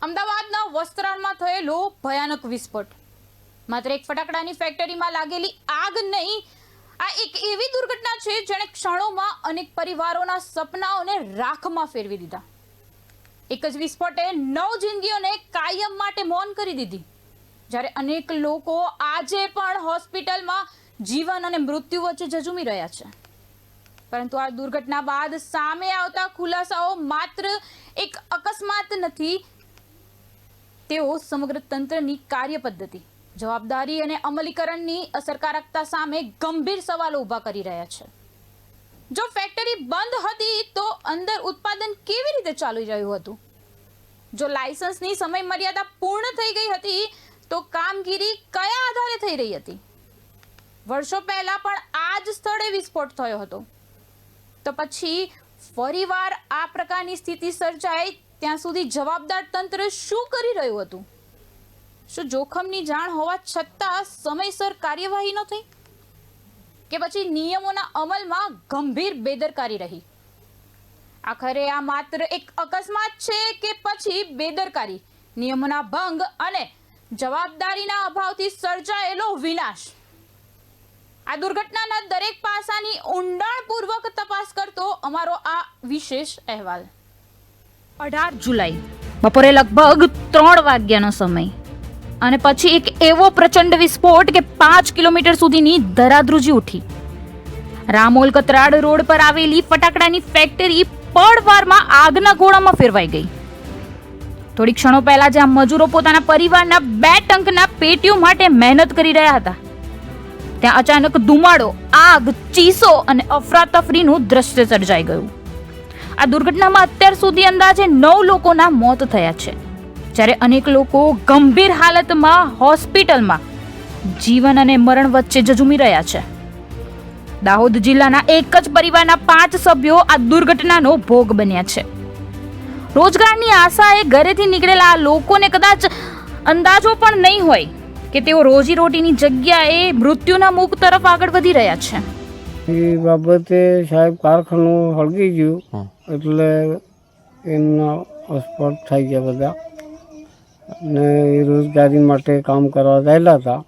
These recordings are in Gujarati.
અમદાવાદના વસ્ત્રાલમાં થયેલો ભયાનક વિસ્ફોટ માત્ર એક ફટાકડાની ફેક્ટરીમાં લાગેલી આગ નહીં, આ એક એવી દુર્ઘટના છે જેણે ક્ષણોમાં અનેક પરિવારોના સપનાઓને રાખમાં ફેરવી દીધા. એક જ વિસ્ફોટે 9 જિંદગીઓને કાયમ માટે મૌન કરી દીધી. જ્યારે અનેક લોકો આજે પણ હોસ્પિટલમાં જીવન અને મૃત્યુ વચ્ચે ઝઝૂમી રહ્યા છે. પરંતુ આ દુર્ઘટના બાદ સામે આવતા ખુલાસાઓ માત્ર એક અકસ્માત નથી, તેઓ સમગ્ર તંત્રની કાર્યપદ્ધતિ, જવાબદારી અને અમલીકરણની અસરકારકતા સામે ગંભીર સવાલો ઊભા કરી રહ્યા છે. જો ફેક્ટરી બંધ હતી તો અંદર ઉત્પાદન કેવી રીતે ચાલી રહ્યું હતું? જો લાયસન્સની સમય મર્યાદા પૂર્ણ થઈ ગઈ હતી તો કામગીરી કયા આધારે થઈ રહી હતી? વર્ષો પહેલા પણ આ જ સ્થળે વિસ્ફોટ થયો હતો, તો પછી ફરીવાર આ પ્રકારની સ્થિતિ સર્જાય ત્યાં સુધી જવાબદાર તંત્ર શું કરી રહ્યું હતું? શું જોખમની જાણ હોવા છતાં સમયસર કાર્યવાહી ન થઈ, કે પછી નિયમોના અમલમાં ગંભીર બેદરકારી રહી? આખરે આ માત્ર એક અકસ્માત છે કે પછી બેદરકારી, નિયમોના ભંગ અને જવાબદારીના અભાવથી સર્જાયેલો વિનાશ? આ દુર્ઘટનાના દરેક પાસાની ઊંડાણપૂર્વક તપાસ કરતો અમારો આ વિશેષ અહેવાલ. 18 જુલાઈ બપોરે લગભગ 3 વાગ્યાનો સમય, અને પછી એક એવો પ્રચંડ વિસ્ફોટ કે 5 કિલોમીટર સુધીની ધરાધ્રુજી ઉઠી. રામોલ કતરાડ રોડ પર આવેલી ફટાકડાની ફેક્ટરી પળવારમાં આગના ગોળામાં ફેરવાઈ ગઈ. થોડી ક્ષણો પહેલા જ્યાં મજૂરો પોતાના પરિવારના 2 ટંકના પેટીઓ માટે મહેનત કરી રહ્યા હતા, ત્યાં અચાનક ધુમાડો, આગ, ચીસો અને અફરાતફરીનું દ્રશ્ય સર્જાઈ ગયું. આ દુર્ઘટનામાં અત્યાર સુધી અંદાજે 9 લોકોના મોત થયા છે, જ્યારે અનેક લોકો ગંભીર હાલતમાં હોસ્પિટલમાં જીવન અને મરણ વચ્ચે ઝઝૂમી રહ્યા છે. દાહોદ જિલ્લાના એક જ પરિવારના 5 સભ્યો આ દુર્ઘટનાનો ભોગ બન્યા છે. રોજગારની આશાએ ઘરેથી નીકળેલા આ લોકોને કદાચ અંદાજો પણ નહીં હોય કે તેઓ રોજીરોટીની જગ્યાએ મૃત્યુના મુખ તરફ આગળ વધી રહ્યા છે. એ બાબતે સાહેબ કારખાનું સળગી ગયું એટલે એમના અસ્પષ્ટ થઈ ગયા બધા, અને એ રોજગારી માટે કામ કરવા ગયેલા હતા.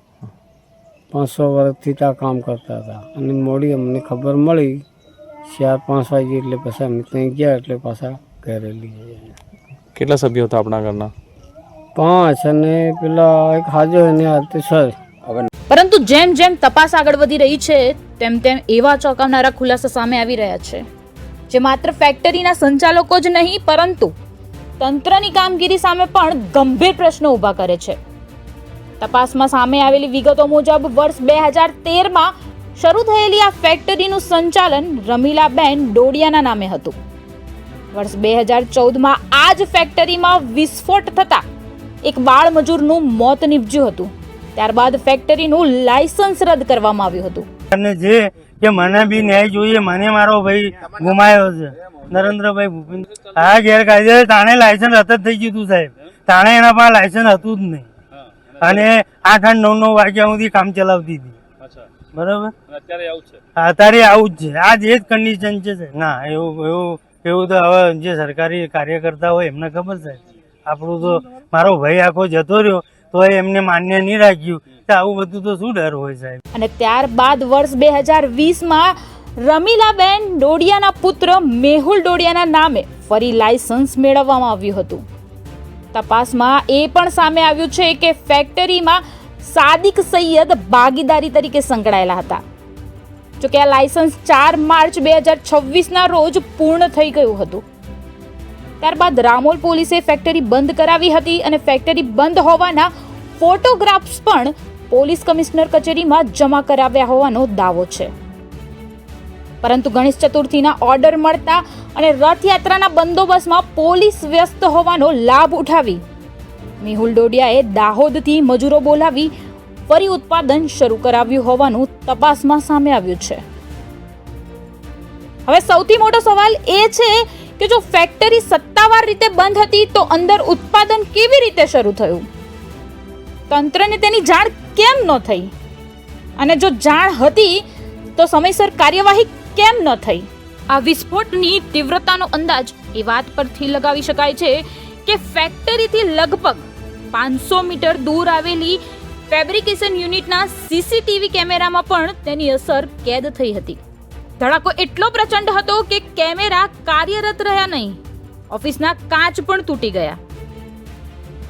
500 વર્ષથી ત્યાં કામ કરતા હતા, અને મોડી અમને ખબર મળી 4-5 વાગે, એટલે પછી અમે ત્યાં ગયા, એટલે પાછા ઘરે લઈ. કેટલા સભ્યો હતા આપણા ઘરના? 5, અને પેલા એક હાજો એને હાથે 6. પરંતુ જેમ જેમ તપાસ આગળ વધી રહી છે તેમ તેમ એવા ચોંકાવનારા ખુલાસા સામે આવી રહ્યા છે જે માત્ર ફેક્ટરીના સંચાલકો જ નહીં પરંતુ તંત્રની કામગીરી સામે પણ ગંભીર પ્રશ્નો ઊભા કરે છે. તપાસમાં સામે આવેલી વિગતો મુજબ વર્ષ 2013માં શરૂ થયેલી આ ફેક્ટરીનું સંચાલન રમીલાબેન ડોડિયાના નામે હતું. વર્ષ 2014માં આ જ ફેક્ટરીમાં વિસ્ફોટ થતા એક બાળ મજૂરનું મોત નીપજ્યું હતું. ત્યારબાદ ફેક્ટરીનું લાયસન્સ રદ કરવામાં આવ્યું હતું. અને જે કે મને બી ન્યાય જોઈએ, મને મારો ભાઈ ગુમાયો છે નરેન્દ્રભાઈ ભૂપેન્દ્ર. આ ગેરકાયદે તાણે લાયસન્સ રદ જ થઈ ગયું હતું સાહેબ. તાણે એના પાસે લાયસન્સ હતું જ નહીં, અને 8-9 વાગ્યા સુધી કામ ચલાવતી હતી. બરાબર, અત્યારે આવું જ છે. આ જ કન્ડિશન છે ના. એવું તો હવે જે સરકારી કાર્યકર્તા હોય એમને ખબર છે. આપણું તો મારો ભાઈ આખો જતો રહ્યો તો એમને માન્ય નહીં રાખ્યું, તો આવું બધું તો શું ડર હોય સાહેબ. અને ત્યારબાદ વર્ષ 2020માં રમીલાબેન ડોડિયાના પુત્ર મેહુલ ડોડિયાના નામે ફરી લાયસન્સ મેળવવામાં આવ્યું હતું. તપાસમાં એ પણ સામે આવ્યું છે કે ફેક્ટરીમાં સાદિક સૈયદ ભાગીદારી તરીકે સંકળાયેલા હતા. જોકે આ લાયસન્સ 4 માર્ચ 2026ના રોજ પૂર્ણ થઈ ગયું હતું. ત્યારબાદ રામોલ પોલીસે ફેક્ટરી બંધ કરાવી હતી, અને ફેક્ટરી બંધ હોવાના ફોટોગ્રાફ્સ પણ પોલીસ કમિશનર કચેરીમાં જમા કરાવ્યા હોવાનો દાવો છે. પરંતુ ગણેશ ચતુર્થીના ઓર્ડર મળતા અને રથયાત્રાના બંદોબસ્તમાં પોલીસ વ્યસ્ત હોવાનો લાભ ઉઠાવી મેહુલ ડોડિયાએ દાહોદથી મજૂરો બોલાવી ફરી ઉત્પાદન શરૂ કરાવ્યું હોવાનું તપાસમાં સામે આવ્યું છે. હવે સૌથી મોટો સવાલ એ છે કે જો ફેક્ટરી સત્તાવાર રીતે બંધ હતી તો અંદર ઉત્પાદન કેવી રીતે શરૂ થયું? તંત્રને તેની જાણ કેમ ન થઈ? અને જો જાણ હતી તો સમયસર કાર્યવાહી કેમ ન થઈ? આ વિસ્ફોટની તીવ્રતાનો અંદાજ એ વાત પરથી લગાવી શકાય છે કે ફેક્ટરીથી લગભગ 500 મીટર દૂર આવેલી ફેબ્રિકેશન યુનિટના સીસીટીવી કેમેરામાં પણ તેની અસર કેદ થઈ હતી. ધડાકો એટલો પ્રચંડ હતો કે કેમેરા કાર્યરત રહ્યા નહીં, ઓફિસના કાચ પણ તૂટી ગયા.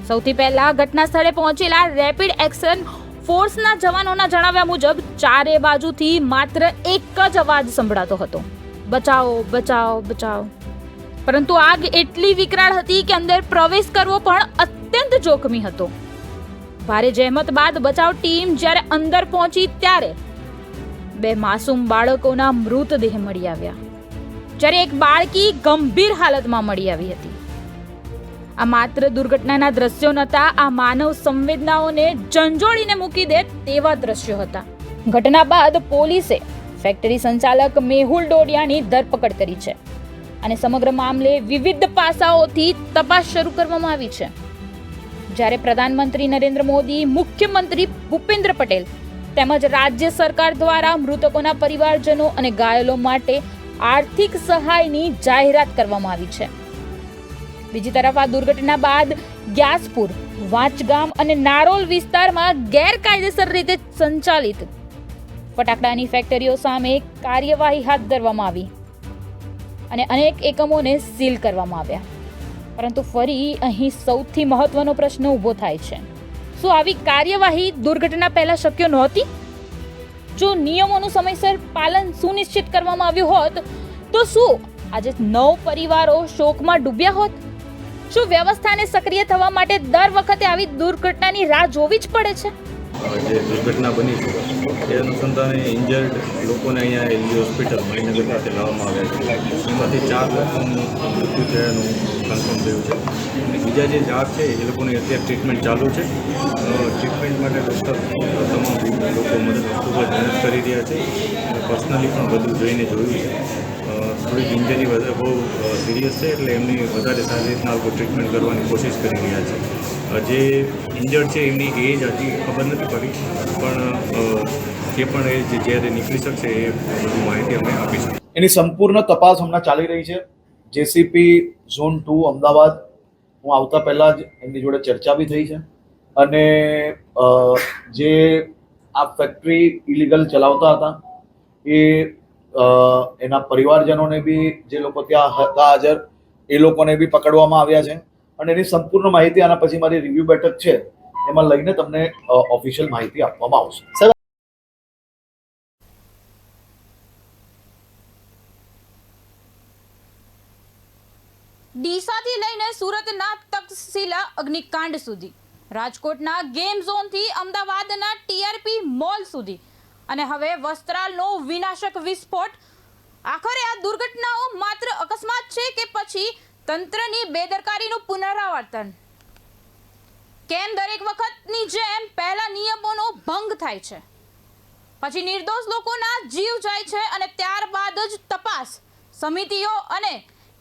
સૌથી પહેલા ઘટના સ્થળે પહોંચેલા રેપિડ એક્શન ફોર્સના જવાનોના જણાવ્યા મુજબ ચારે બાજુથી માત્ર એક જ અવાજ સંભળાતો હતો, બચાવો બચાવો બચાવો. પરંતુ આગ એટલી વિકરાળ હતી કે અંદર પ્રવેશ કરવો પણ અત્યંત જોખમી હતો. ભારે જહેમત બાદ બચાવ ટીમ જ્યારે અંદર પહોંચી ત્યારે 2 માસૂમ બાળકોના મૃતદેહ મળી આવ્યા, જ્યારે એક બાળકી ગંભીર હાલતમાં મળી આવી હતી. આ માત્ર દુર્ઘટનાના દ્રશ્યો નહોતા, આ માનવ સંવેદનાઓને ઝંઝોળીને મૂકી દે તેવા દ્રશ્યો હતા. ઘટના બાદ પોલીસે ફેક્ટરી સંચાલક મેહુલ ડોડિયાની ધરપકડ કરી છે અને સમગ્ર મામલે વિવિધ પાસાઓથી તપાસ શરૂ કરવામાં આવી છે. જ્યારે પ્રધાનમંત્રી નરેન્દ્ર મોદી, મુખ્યમંત્રી ભૂપેન્દ્ર પટેલ તેમજ રાજ્ય સરકાર દ્વારા મૃતકોના પરિવારજનો અને ઘાયલો માટે આર્થિક સહાયની જાહેરાત કરવામાં આવી છે. બીજી તરફ આ દુર્ઘટના બાદ ગ્યાસપુર, વાંચગામ અને નારોલ વિસ્તારમાં ગેરકાયદેસર રીતે સંચાલિત ફટાકડાની ફેક્ટરીઓ સામે કાર્યવાહી હાથ ધરવામાં આવી અને અનેક એકમોને સીલ કરવામાં આવ્યા. પરંતુ ફરી અહીં સૌથી મહત્વનો પ્રશ્ન ઊભો થાય છે, શું આવી કાર્યવાહી દુર્ઘટના પહેલા શક્ય નહોતી? જો નિયમોનું સમયસર પાલન સુનિશ્ચિત કરવામાં આવ્યું હોત તો શું આજે 9 પરિવારો શોકમાં ડૂબ્યા હોત? શું વ્યવસ્થાને સક્રિય થવા માટે દર વખતે આવી દુર્ઘટનાની રાહ જોવી જ પડે છે? જે દુર્ઘટના બની છે એ અનુસંધાને ઇન્જર્ડ લોકોને અહીંયા એલજી હોસ્પિટલ મણિનગર ખાતે લાવવામાં આવ્યા છે. એમાંથી 4 લોકોનું મૃત્યુ થયાનું કન્ફર્મ થયું છે અને બીજા જે 4 છે એ લોકોની અત્યારે ટ્રીટમેન્ટ ચાલુ છે. ટ્રીટમેન્ટ માટે ડૉક્ટર તમામ લોકો મદદ ખૂબ જ મહેનત કરી રહ્યા છે. પર્સનલી પણ બધું જોઈને જોયું છે. થોડીક ઇન્જરી બહુ સિરિયસ છે એટલે એમની વધારે સારી રીતના લોકો ટ્રીટમેન્ટ કરવાની કોશિશ કરી રહ્યા છે. જે ઇન્જર્ડ છે એમની એજ હજી ખબર નથી પડી, પણ જે પણ એ જ્યારે નીકળી શકશે એ બધી માહિતી અમે આપીશું. એની સંપૂર્ણ તપાસ હમણાં ચાલી રહી છે. જેસીપી ઝોન 2 અમદાવાદ, હું આવતા પહેલાં જ એમની જોડે ચર્ચા બી થઈ છે અને જે આ ફેક્ટરી ઇલીગલ ચલાવતા હતા એ એના પરિવારજનોને બી, જે લોકો ત્યાં હતા હાજર, એ લોકોને બી પકડવામાં આવ્યા છે અને એની સંપૂર્ણ માહિતી આના પછી મારી રિવ્યુ બેઠક છે એમાં લઈને તમને ઓફિશિયલ માહિતી આપવામાં આવશે. ડીસાથી લઈને સુરતના તક્ષશિલા અગ્નિકાંડ સુધી, રાજકોટના ગેમ ઝોનથી અમદાવાદના ટીઆરપી મોલ સુધી અને હવે વસ્ત્રાલનો વિનાશક વિસ્ફોટ. આખરે આ દુર્ઘટનાઓ માત્ર અકસ્માત છે કે પછી તંત્રની બેદરકારીનું પુનરાવર્તન? કેમ દરેક વખતની જેમ પહેલા નિયમોનો ભંગ થાય છે, પછી નિર્દોષ લોકોના જીવ જાય છે અને ત્યારબાદ જ તપાસ સમિતિઓ અને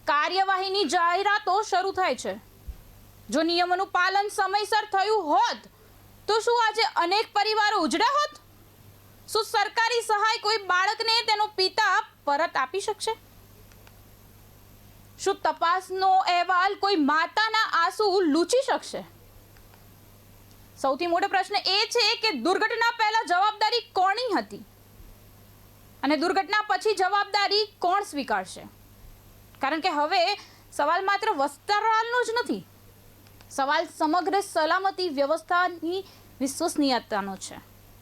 કાર્યવાહીની જાહેરાતો શરૂ થાય છે? જો નિયમોનું પાલન સમયસર થયું હોત તો શું આજે અનેક પરિવારો ઉજળ્યા હોત? શું સરકારી સહાય કોઈ બાળકને તેનો પિતા પરત આપી શકશે? શું તપાસનો અહેવાલ કોઈ માતાના આંસુ લૂછી શકશે? સૌથી મોટો પ્રશ્ન એ છે કે દુર્ઘટના પહેલા જવાબદારી કોની હતી અને દુર્ઘટના પછી જવાબદારી કોણ સ્વીકારશે? કારણ કે હવે સવાલ માત્ર વસ્ત્રાલનો જ નથી, સવાલ સમગ્ર સલામતી વ્યવસ્થાની વિશ્વસનીયતાનો છે.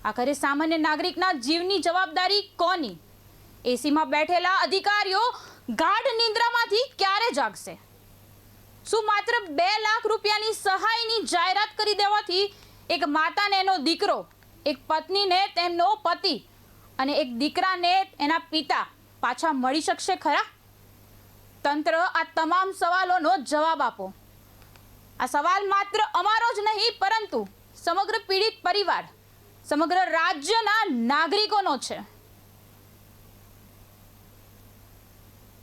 આખરે સામાન્ય નાગરિકના જીવની જવાબદારી કોની? એસીમાં બેઠેલા અધિકારીઓ ગાઢ નિંદ્રામાંથી ક્યારે જાગશે? શું માત્ર 2 લાખ રૂપિયાની સહાયની જાહેરાત કરી દેવાથી એક માતાને એનો દીકરો, એક પત્નીને તેમનો પતિ અને એક દીકરાને એના પિતા પાછા મળી શકશે ખરા? તંત્ર, આ તમામ સવાલોનો જવાબ આપો. આ સવાલ માત્ર અમારો જ નહીં પરંતુ સમગ્ર પીડિત પરિવાર, સમગ્ર રાજ્યના નાગરિકોનો છે.